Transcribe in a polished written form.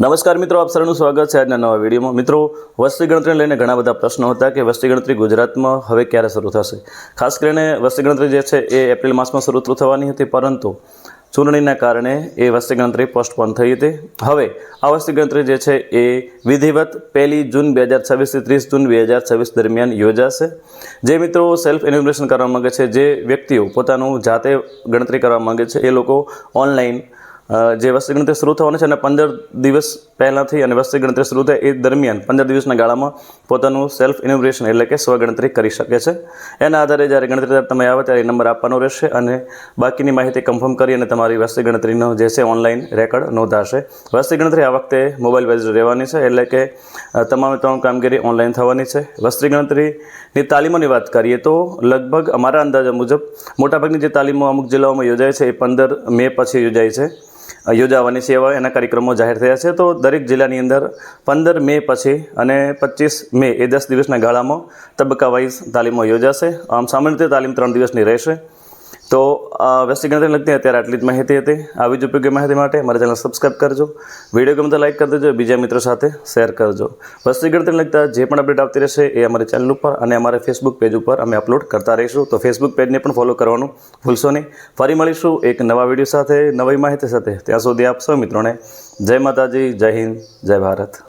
નમસ્કાર મિત્રો, આપ સૌનું સ્વાગત છે આજના નવા વિડીયોમાં। મિત્રો, વસ્તી ગણતરીને લઈને ઘણા બધા પ્રશ્નો હતા કે વસ્તી ગણતરી ગુજરાતમાં હવે ક્યારે શરૂ થશે। ખાસ કરીને વસ્તી ગણતરી જે છે એ એપ્રિલ માસમાં શરૂ થવાની હતી, પરંતુ ચૂંટણીના કારણે એ વસ્તી ગણતરી પોસ્ટપોન થઈ હતી। હવે આ વસ્તી ગણતરી જે છે એ વિધિવત 1 જૂન 2026 થી 30 જૂન 2026 દરમિયાન યોજાશે। જે મિત્રો સેલ્ફ એન્યુમરેશન કરવા માગે છે, જે વ્યક્તિઓ પોતાનું જાતે ગણતરી કરવા માગે છે, એ લોકો ઓનલાઈન જે વસ્તી ગણતરી શરૂ થવાની છે અને 15 દિવસ પહેલાંથી અને વસ્તી ગણતરી શરૂ થાય એ દરમિયાન 15 દિવસના ગાળામાં પોતાનું સેલ્ફ એન્યુમરેશન એટલે કે સ્વગણતરી કરી શકે છે। એના આધારે જ્યારે ગણતરી તમે આવે ત્યારે નંબર આપવાનો રહેશે અને બાકીની માહિતી કન્ફર્મ કરી અને તમારી વસ્તી ગણતરીનો જે છે ઓનલાઈન રેકોર્ડ નોંધાશે। વસ્તી ગણતરી આ વખતે મોબાઈલ બેઝ રહેવાની છે, એટલે કે તમામ કામગીરી ઓનલાઈન થવાની છે। વસ્તી ગણતરીની તાલીમોની વાત કરીએ તો લગભગ અમારા અંદાજા મુજબ મોટાભાગની જે તાલીમો અમુક જિલ્લાઓમાં યોજાય છે એ 15 મે પછી યોજાવાની છે, એવા એના કાર્યક્રમો જાહેર થયા છે। તો દરેક જિલ્લાની અંદર 15 મે પછી અને 25 મે એ 10 દિવસના ગાળામાં તબક્કા વાઇઝ તાલીમો યોજાશે। આમ સામાન્ય રીતે તાલીમ 3 દિવસની રહેશે। તો વસ્તી ગણતરીને લગતી અત્યારે આટલી જ માહિતી હતી। આવી જ ઉપયોગી માહિતી માટે મારા ચેનલ સબસ્ક્રાઈબ કરજો, વિડીયો ગમે તો લાઈક કરી દેજો, બીજા મિત્રો સાથે શેર કરજો। વસ્તી ગણતરીને લગતા જે પણ અપડેટ આવતી રહેશે એ અમારી ચેનલ ઉપર અને અમારા ફેસબુક પેજ ઉપર અમે અપલોડ કરતા રહીશું। તો ફેસબુક પેજને પણ ફોલો કરવાનું ભૂલશો નહીં। ફરી મળીશું એક નવા વિડીયો સાથે, નવી માહિતી સાથે। ત્યાં સુધી આપ સૌ મિત્રોને જય માતાજી, જય હિન્દ, જય ભારત।